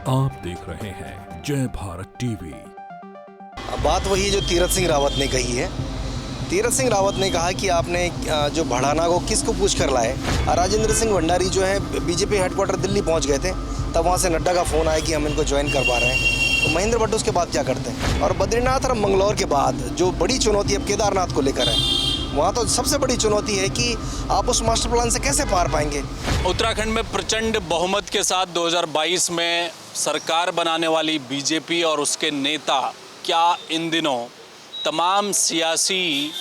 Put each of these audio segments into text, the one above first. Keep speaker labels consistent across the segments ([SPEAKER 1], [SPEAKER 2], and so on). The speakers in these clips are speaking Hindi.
[SPEAKER 1] आप देख रहे हैं जय भारत टीवी।
[SPEAKER 2] बात वही जो तीरथ सिंह रावत ने कही है। तीरथ सिंह रावत ने कहा कि आपने जो भड़ाना को किसको पूछ कर लाए। राजेंद्र सिंह भंडारी जो है बीजेपी हेडक्वार्टर दिल्ली पहुंच गए थे, तब वहां से नड्डा का फ़ोन आया कि हम इनको ज्वाइन करवा रहे हैं। तो महेंद्र भट्ट उसके बाद क्या करते हैं। और बद्रीनाथ और मंगलौर के बाद जो बड़ी चुनौती अब केदारनाथ को लेकर है, वहाँ तो सबसे बड़ी चुनौती है कि आप उस मास्टर प्लान से कैसे पार पाएंगे।
[SPEAKER 3] उत्तराखंड में प्रचंड बहुमत के साथ 2022 में सरकार बनाने वाली बीजेपी और उसके नेता क्या इन दिनों तमाम सियासी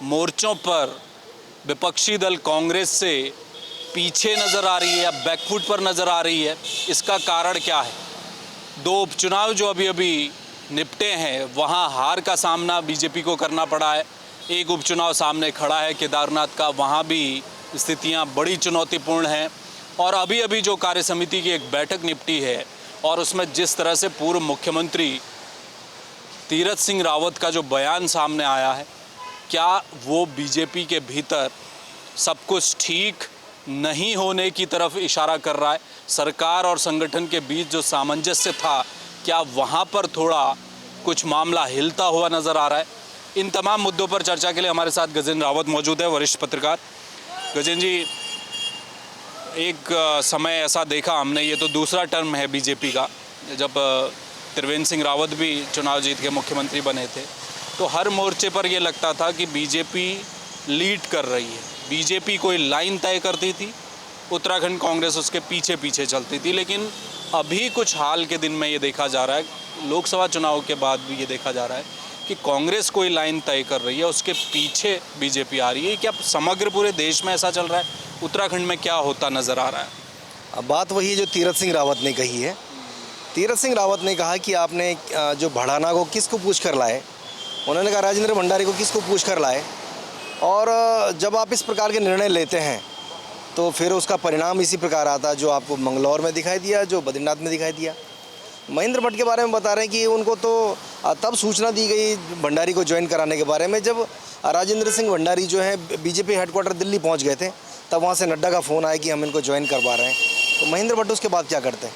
[SPEAKER 3] मोर्चों पर विपक्षी दल कांग्रेस से पीछे नज़र आ रही है या बैकफुट पर नज़र आ रही है, इसका कारण क्या है। दो उपचुनाव जो अभी अभी निपटे हैं, वहाँ हार का सामना बीजेपी को करना पड़ा है। एक उपचुनाव सामने खड़ा है केदारनाथ का, वहाँ भी स्थितियाँ बड़ी चुनौतीपूर्ण हैं। और अभी अभी जो कार्य समिति की एक बैठक निपटी है और उसमें जिस तरह से पूर्व मुख्यमंत्री तीरथ सिंह रावत का जो बयान सामने आया है, क्या वो बीजेपी के भीतर सब कुछ ठीक नहीं होने की तरफ इशारा कर रहा है। सरकार और संगठन के बीच जो सामंजस्य था, क्या वहाँ पर थोड़ा कुछ मामला हिलता हुआ नज़र आ रहा है। इन तमाम मुद्दों पर चर्चा के लिए हमारे साथ गजेंद्र रावत मौजूद है, वरिष्ठ पत्रकार। गजेंद्र जी, एक समय ऐसा देखा हमने, ये तो दूसरा टर्म है बीजेपी का, जब त्रिवेंद्र सिंह रावत भी चुनाव जीत के मुख्यमंत्री बने थे, तो हर मोर्चे पर ये लगता था कि बीजेपी लीड कर रही है। बीजेपी कोई लाइन तय करती थी, उत्तराखंड कांग्रेस उसके पीछे पीछे चलती थी। लेकिन अभी कुछ हाल के दिन में ये देखा जा रहा है, लोकसभा चुनाव के बाद भी ये देखा जा रहा है कि कांग्रेस कोई लाइन तय कर रही है, उसके पीछे बीजेपी आ रही है। क्या समग्र पूरे देश में ऐसा चल रहा है? उत्तराखंड में क्या होता नज़र आ रहा है?
[SPEAKER 2] अब बात वही जो तीरथ सिंह रावत ने कही है। तीरथ सिंह रावत ने कहा कि आपने जो भड़ाना को किसको पूछ कर लाए। उन्होंने कहा राजेंद्र भंडारी को किसको पूछ कर लाए। और जब आप इस प्रकार के निर्णय लेते हैं तो फिर उसका परिणाम इसी प्रकार आता है जो आपको मंगलौर में दिखाई दिया, जो बद्रीनाथ में दिखाई दिया। महेंद्र भट्ट के बारे में बता रहे हैं कि उनको तो तब सूचना दी गई भंडारी को ज्वाइन कराने के बारे में जब राजेंद्र सिंह भंडारी जो है बीजेपी हेडक्वार्टर दिल्ली पहुंच गए थे, तब वहां से नड्डा का फ़ोन आया कि हम इनको ज्वाइन करवा रहे हैं। तो महेंद्र भट्ट उसके बाद क्या करते हैं।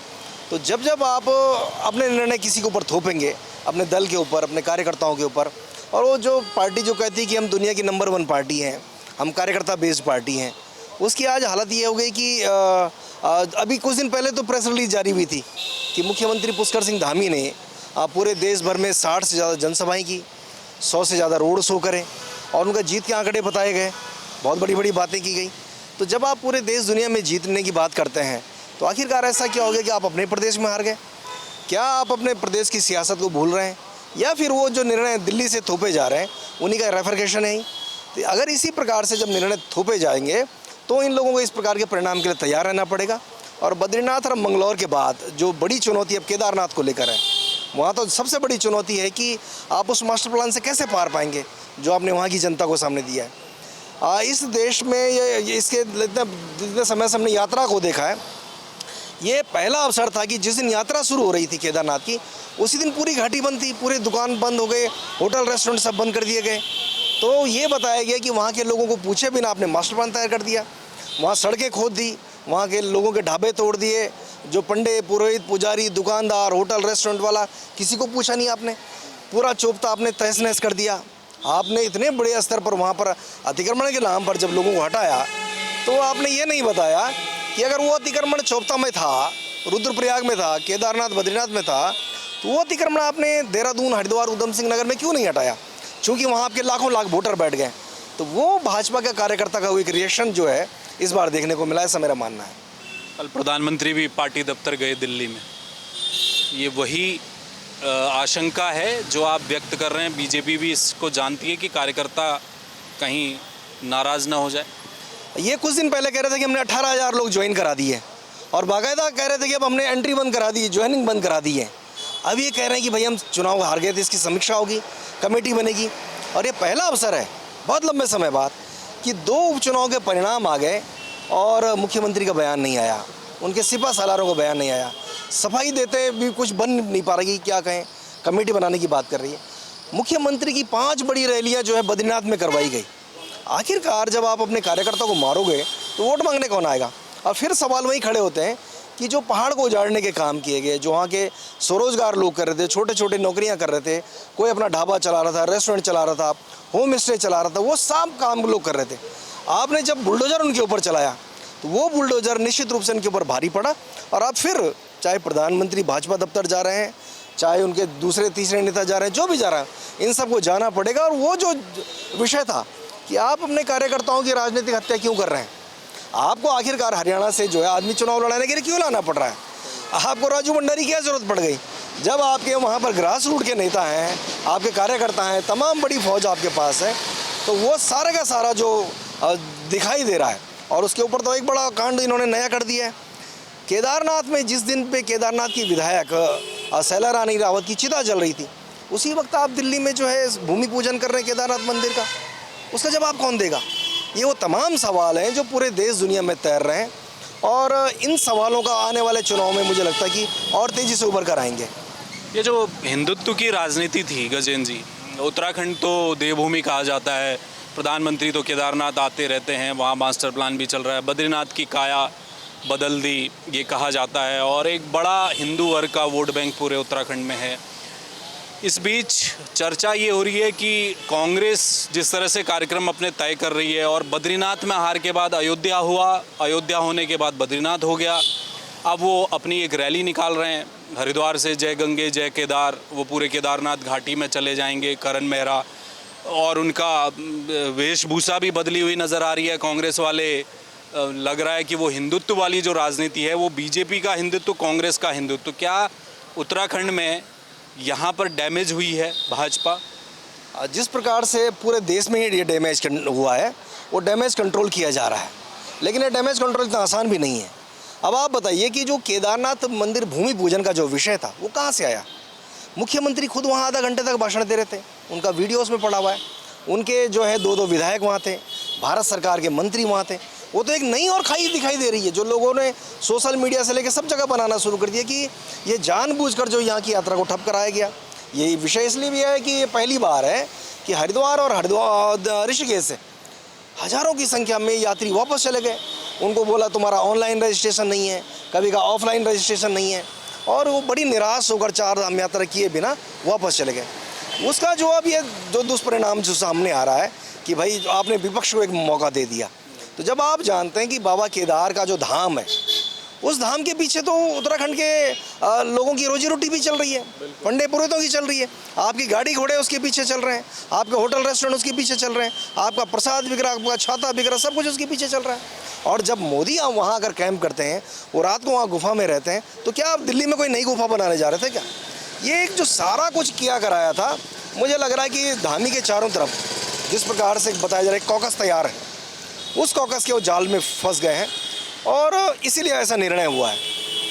[SPEAKER 2] तो जब आप अपने निर्णय किसी के ऊपर थोपेंगे, अपने दल के ऊपर, अपने कार्यकर्ताओं के ऊपर, और वो जो पार्टी जो कहती है कि हम दुनिया की नंबर 1 पार्टी हैं, हम कार्यकर्ता बेस्ड पार्टी हैं, उसकी आज हालत ये हो गई कि अभी कुछ दिन पहले तो प्रेस रिलीज जारी हुई थी कि मुख्यमंत्री पुष्कर सिंह धामी ने पूरे देश भर में 60 से ज़्यादा जनसभाएं की, 100 से ज़्यादा रोड शो करें और उनका जीत के आंकड़े बताए गए, बहुत बड़ी बड़ी बातें की गई। तो जब आप पूरे देश दुनिया में जीतने की बात करते हैं तो आखिरकार ऐसा क्या हो गया कि आप अपने प्रदेश में हार गए। क्या आप अपने प्रदेश की सियासत को भूल रहे हैं या फिर वो जो निर्णय दिल्ली से थोपे जा रहे हैं उन्हीं का रेफरकेशन है ही। तो अगर इसी प्रकार से जब निर्णय थोपे जाएंगे तो इन लोगों को इस प्रकार के परिणाम के लिए तैयार रहना पड़ेगा। और बद्रीनाथ और मंगलौर के बाद जो बड़ी चुनौती अब केदारनाथ को लेकर है, वहाँ तो सबसे बड़ी चुनौती है कि आप उस मास्टर प्लान से कैसे पार पाएंगे जो आपने वहाँ की जनता को सामने दिया है। इस देश में इसके जितने समय से हमने यात्रा को देखा है, ये पहला अवसर था कि जिस दिन यात्रा शुरू हो रही थी केदारनाथ की, उसी दिन पूरी घाटी बंद थी, पूरे दुकान बंद हो गए, होटल रेस्टोरेंट सब बंद कर दिए गए। तो ये बताया गया कि वहाँ के लोगों को पूछे बिना आपने मास्टर प्लान तैयार कर दिया। वहाँ सड़कें खोद दी, वहाँ के लोगों के ढाबे तोड़ दिए, जो पंडे, पुरोहित, पुजारी, दुकानदार, होटल रेस्टोरेंट वाला, किसी को पूछा नहीं आपने। पूरा चोपता आपने तहस नहस कर दिया। आपने इतने बड़े स्तर पर वहाँ पर अतिक्रमण के नाम पर जब लोगों को हटाया, तो आपने ये नहीं बताया कि अगर वो अतिक्रमण चोपता में था, रुद्रप्रयाग में था, केदारनाथ बद्रीनाथ में था, तो वो अतिक्रमण आपने देहरादून, हरिद्वार, उधम सिंह नगर में क्यों नहीं हटाया। चूँकि वहाँ आपके लाखों लाख वोटर बैठ गए। तो वो भाजपा के कार्यकर्ता का एक रिएक्शन जो है इस बार देखने को मिला, ऐसा मेरा मानना है।
[SPEAKER 3] कल प्रधानमंत्री भी पार्टी दफ्तर गए दिल्ली में, ये वही आशंका है जो आप व्यक्त कर रहे हैं। बीजेपी भी इसको जानती है कि कार्यकर्ता कहीं नाराज़ ना हो जाए।
[SPEAKER 2] ये कुछ दिन पहले कह रहे थे कि हमने 18,000 लोग ज्वाइन करा दिए और बाकायदा कह रहे थे कि अब हमने एंट्री बंद करा दी, ज्वाइनिंग बंद करा दी है। अब ये कह रहे हैं कि भाई हम चुनाव हार गए थे, इसकी समीक्षा होगी, कमेटी बनेगी। और ये पहला अवसर है बहुत लंबे समय बाद कि 2 उपचुनाव के परिणाम आ गए और मुख्यमंत्री का बयान नहीं आया, उनके सिपा सालारों का बयान नहीं आया। सफाई देते भी कुछ बन नहीं पा रही, क्या कहें, कमेटी बनाने की बात कर रही है। मुख्यमंत्री की 5 बड़ी रैलियाँ जो है बद्रीनाथ में करवाई गई। आखिरकार जब आप अपने कार्यकर्ता को मारोगे तो वोट मांगने कौन आएगा। और फिर सवाल वही खड़े होते हैं कि जो पहाड़ को उजाड़ने के काम किए गए, जो वहाँ के स्वरोजगार लोग कर रहे थे, छोटे छोटे नौकरियाँ कर रहे थे, कोई अपना ढाबा चला रहा था, रेस्टोरेंट चला रहा था, होम स्टे चला रहा था, वो सब काम लोग कर रहे थे। आपने जब बुलडोज़र उनके ऊपर चलाया तो वो बुलडोज़र निश्चित रूप से उनके ऊपर भारी पड़ा। और अब फिर चाहे प्रधानमंत्री भाजपा दफ्तर जा रहे हैं, चाहे उनके दूसरे तीसरे नेता जा रहे हैं, जो भी जा रहा है, इन सबको जाना पड़ेगा। और वो जो विषय था कि आप अपने कार्यकर्ताओं की राजनीतिक हत्या क्यों कर रहे हैं, आपको आखिरकार हरियाणा से जो है आदमी चुनाव लड़ाने के लिए क्यों लाना पड़ रहा है, आपको राजू भंडारी की क्या ज़रूरत पड़ गई, जब आपके वहाँ पर ग्रास रूट के नेता हैं, आपके कार्यकर्ता हैं, तमाम बड़ी फौज आपके पास है। तो वो सारा का सारा जो दिखाई दे रहा है। और उसके ऊपर तो एक बड़ा कांड इन्होंने नया कर दिया है। केदारनाथ में जिस दिन पे केदारनाथ की विधायक शैला रानी रावत की चिता जल रही थी, उसी वक्त आप दिल्ली में जो है भूमि पूजन कर रहे हैं केदारनाथ मंदिर का, उसका जवाब कौन देगा? ये वो तमाम सवाल हैं जो पूरे देश दुनिया में तैर रहे हैं। और इन सवालों का आने वाले चुनाव में मुझे लगता है कि और तेज़ी से उभर कर आएंगे।
[SPEAKER 3] ये जो हिंदुत्व की राजनीति थी गजेंद्र जी, उत्तराखंड तो देवभूमि कहा जाता है, प्रधानमंत्री तो केदारनाथ आते रहते हैं, वहाँ मास्टर प्लान भी चल रहा है, बद्रीनाथ की काया बदल दी ये कहा जाता है, और एक बड़ा हिंदू वर्ग का वोट बैंक पूरे उत्तराखंड में है। इस बीच चर्चा ये हो रही है कि कांग्रेस जिस तरह से कार्यक्रम अपने तय कर रही है, और बद्रीनाथ में हार के बाद अयोध्या हुआ, अयोध्या होने के बाद बद्रीनाथ हो गया, अब वो अपनी एक रैली निकाल रहे हैं हरिद्वार से, जय गंगे जय केदार, वो पूरे केदारनाथ घाटी में चले जाएंगे करण मेहरा, और उनका वेशभूषा भी बदली हुई नज़र आ रही है। कांग्रेस वाले लग रहा है कि वो हिंदुत्व वाली जो राजनीति है वो बीजेपी का हिंदुत्व, कांग्रेस का हिंदुत्व। क्या उत्तराखंड में यहाँ पर डैमेज हुई है भाजपा?
[SPEAKER 2] जिस प्रकार से पूरे देश में ही ये डैमेज हुआ है, वो डैमेज कंट्रोल किया जा रहा है, लेकिन ये डैमेज कंट्रोल इतना आसान भी नहीं है। अब आप बताइए कि जो केदारनाथ मंदिर भूमि पूजन का जो विषय था वो कहाँ से आया? मुख्यमंत्री खुद वहाँ आधा घंटे तक भाषण दे रहे थे, उनका वीडियो उसमें पड़ा हुआ है। उनके जो है दो विधायक वहाँ थे, भारत सरकार के मंत्री वहाँ थे। वो तो एक नई और खाई दिखाई दे रही है जो लोगों ने सोशल मीडिया से लेकर सब जगह बनाना शुरू कर दिया कि ये जानबूझकर जो यहाँ की यात्रा को ठप कराया गया। ये विषय इसलिए भी है कि ये पहली बार है कि हरिद्वार और ऋषिकेश से हज़ारों की संख्या में यात्री वापस चले गए। उनको बोला तुम्हारा ऑनलाइन रजिस्ट्रेशन नहीं है, कभी का ऑफलाइन रजिस्ट्रेशन नहीं है, और वो बड़ी निराश होकर 4 धाम यात्रा किए बिना वापस चले गए। उसका जो अब ये जो दुष्परिणाम जो सामने आ रहा है कि भाई आपने विपक्ष को एक मौका दे दिया। तो जब आप जानते हैं कि बाबा केदार का जो धाम है, उस धाम के पीछे तो उत्तराखंड के लोगों की रोजी रोटी भी चल रही है, पंडे पुरोहितों की चल रही है, आपकी गाड़ी घोड़े उसके पीछे चल रहे हैं, आपके होटल रेस्टोरेंट उसके पीछे चल रहे हैं, आपका प्रसाद बिक रहा, आपका छाता बिक रहा, सब कुछ उसके पीछे चल रहा है। और जब मोदी वहाँ अगर कैंप करते हैं, वो रात को वहाँ गुफा में रहते हैं, तो क्या आप दिल्ली में कोई नई गुफा बनाने जा रहे थे क्या? ये एक जो सारा कुछ किया कराया था, मुझे लग रहा है कि धामी के चारों तरफ जिस प्रकार से बताया जा रहा है कॉकस तैयार है, उस कॉकस के वो जाल में फंस गए हैं, और इसीलिए ऐसा निर्णय हुआ है।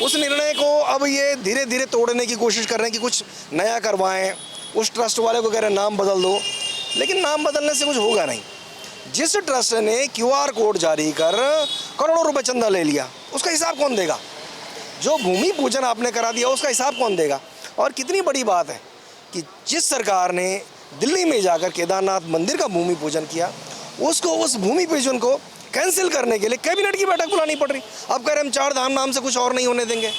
[SPEAKER 2] उस निर्णय को अब ये धीरे धीरे तोड़ने की कोशिश कर रहे हैं कि कुछ नया करवाएं। उस ट्रस्ट वाले को कह रहे हैं नाम बदल दो, लेकिन नाम बदलने से कुछ होगा नहीं। जिस ट्रस्ट ने QR कोड जारी कर करोड़ों रुपए चंदा ले लिया, उसका हिसाब कौन देगा? जो भूमि पूजन आपने करा दिया, उसका हिसाब कौन देगा? और कितनी बड़ी बात है कि जिस सरकार ने दिल्ली में जाकर केदारनाथ मंदिर का भूमि पूजन किया, उसको उस भूमि पूजन को कैंसिल करने के लिए कैबिनेट की बैठक बुलानी पड़ रही। अब कह रहे हम 4 धाम नाम से कुछ और नहीं होने देंगे।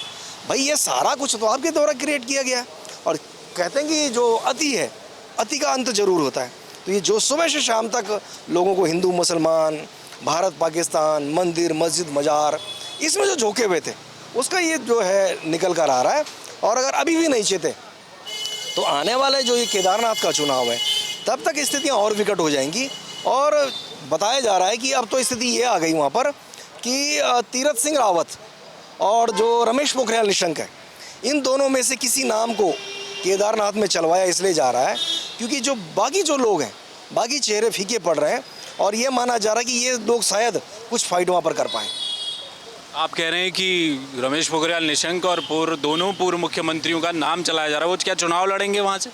[SPEAKER 2] भाई ये सारा कुछ तो आपके द्वारा क्रिएट किया गया है। और कहते हैं कि जो अति है, अति का अंत जरूर होता है। तो ये जो सुबह से शाम तक लोगों को हिंदू मुसलमान, भारत पाकिस्तान, मंदिर मस्जिद मजार, इसमें जो झोंके हुए थे, उसका ये जो है निकल कर आ रहा है। और अगर अभी भी नहीं चेते तो आने वाले जो ये केदारनाथ का चुनाव है, तब तक स्थितियाँ और विकट हो जाएंगी। और बताया जा रहा है कि अब तो स्थिति ये आ गई वहाँ पर कि तीरथ सिंह रावत और जो रमेश पोखरियाल निशंक है, इन दोनों में से किसी नाम को केदारनाथ में चलवाया इसलिए जा रहा है क्योंकि जो बाकी जो लोग हैं, बाकी चेहरे फीके पड़ रहे हैं, और ये माना जा रहा है कि ये लोग शायद कुछ फाइट वहाँ पर कर पाएँ।
[SPEAKER 3] आप कह रहे हैं कि रमेश पोखरियाल निशंक और दोनों पूर्व मुख्यमंत्रियों का नाम चलाया जा रहा है, वो क्या चुनाव लड़ेंगे वहाँ से?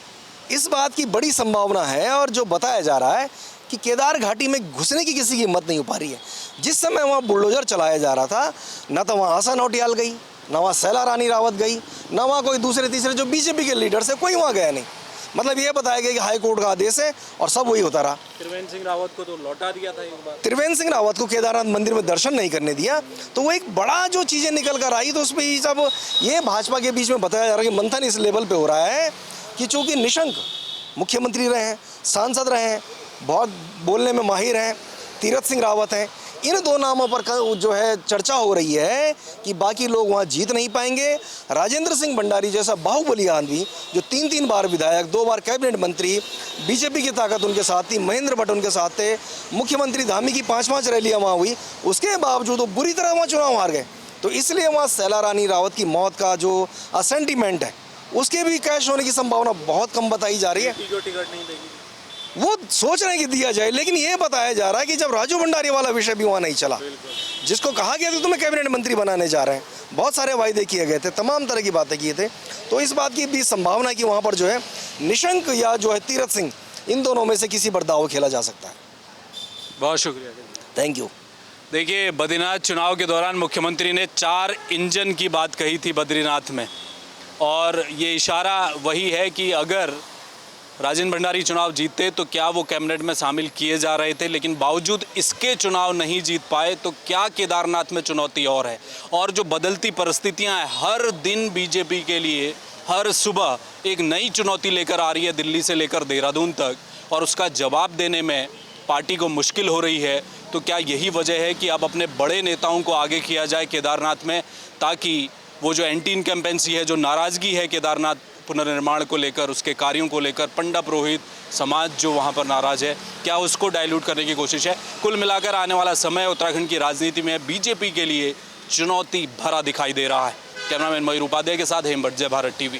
[SPEAKER 2] इस बात की बड़ी संभावना है। और जो बताया जा रहा है कि केदार घाटी में घुसने की किसी की हिम्मत नहीं हो पा रही है। जिस समय वहाँ बुलडोजर चलाया जा रहा था, ना तो वहाँ आशा नौटियाल गई, ना वहाँ शैला रानी रावत गई, ना वहाँ कोई दूसरे तीसरे जो बीजेपी के लीडर्स है, कोई वहाँ गया नहीं। मतलब ये बताया गया कि हाई कोर्ट का आदेश है और सब वही होता रहा।
[SPEAKER 3] त्रिवेंद्र सिंह रावत को तो लौटा दिया था एक बार।
[SPEAKER 2] त्रिवेंद्र सिंह रावत को केदारनाथ मंदिर में दर्शन नहीं करने दिया, तो वो एक बड़ा जो चीज़ें निकल कर आई, तो उसमें ये सब ये भाजपा के बीच में बताया जा रहा है कि मंथन इस लेवल पे हो रहा है कि चूँकि निशंक मुख्यमंत्री रहे हैं, सांसद रहे हैं, बहुत बोलने में माहिर हैं, तीरथ सिंह रावत हैं, इन दो नामों पर जो है चर्चा हो रही है कि बाकी लोग वहाँ जीत नहीं पाएंगे। राजेंद्र सिंह भंडारी जैसा बाहुबली आदमी जो 3 बार विधायक, 2 बार कैबिनेट मंत्री, बीजेपी की ताकत उनके साथ थी, महेंद्र भट्ट उनके साथ थे, मुख्यमंत्री धामी की 5 रैलियाँ वहाँ हुई, उसके बावजूद वो बुरी तरह वहाँ चुनाव हार गए। तो इसलिए वहाँ शैला रानी रावत की मौत का जो सेंटीमेंट है उसके भी कैश होने की संभावना बहुत कम बताई जा रही है।
[SPEAKER 3] टिकट नहीं देगी
[SPEAKER 2] वो सोच रहे हैं कि दिया जाए, लेकिन ये बताया जा रहा है कि जब राजू भंडारी वाला विषय भी वहाँ नहीं चला, जिसको कहा गया था तुम्हें कैबिनेट मंत्री बनाने जा रहे हैं, बहुत सारे वायदे किए गए थे, तमाम तरह की बातें किए थे, तो इस बात की भी संभावना है कि वहाँ पर जो है निशंक या जो है तीरथ सिंह, इन दोनों में से किसी पर दाव खेला जा सकता है।
[SPEAKER 3] बहुत शुक्रिया।
[SPEAKER 2] Thank you.
[SPEAKER 3] देखिए, बद्रीनाथ चुनाव के दौरान मुख्यमंत्री ने 4 इंजन की बात कही थी बद्रीनाथ में, और ये इशारा वही है कि अगर राजेंद्र भंडारी चुनाव जीतते तो क्या वो कैबिनेट में शामिल किए जा रहे थे, लेकिन बावजूद इसके चुनाव नहीं जीत पाए, तो क्या केदारनाथ में चुनौती और है। और जो बदलती परिस्थितियां हैं, हर दिन बीजेपी के लिए हर सुबह एक नई चुनौती लेकर आ रही है, दिल्ली से लेकर देहरादून तक, और उसका जवाब देने में पार्टी को मुश्किल हो रही है। तो क्या यही वजह है कि अब अपने बड़े नेताओं को आगे किया जाए केदारनाथ में, ताकि वो जो एंटी इनकम्पेंसी है, जो नाराज़गी है केदारनाथ पुनर्निर्माण को लेकर, उसके कार्यों को लेकर, पंडा पुरोहित समाज जो वहाँ पर नाराज़ है, क्या उसको डाइल्यूट करने की कोशिश है। कुल मिलाकर आने वाला समय उत्तराखंड की राजनीति में बीजेपी के लिए चुनौती भरा दिखाई दे रहा है। कैमरामैन मयूर उपाध्याय के साथ हेमभट्ट, जय भारत टीवी।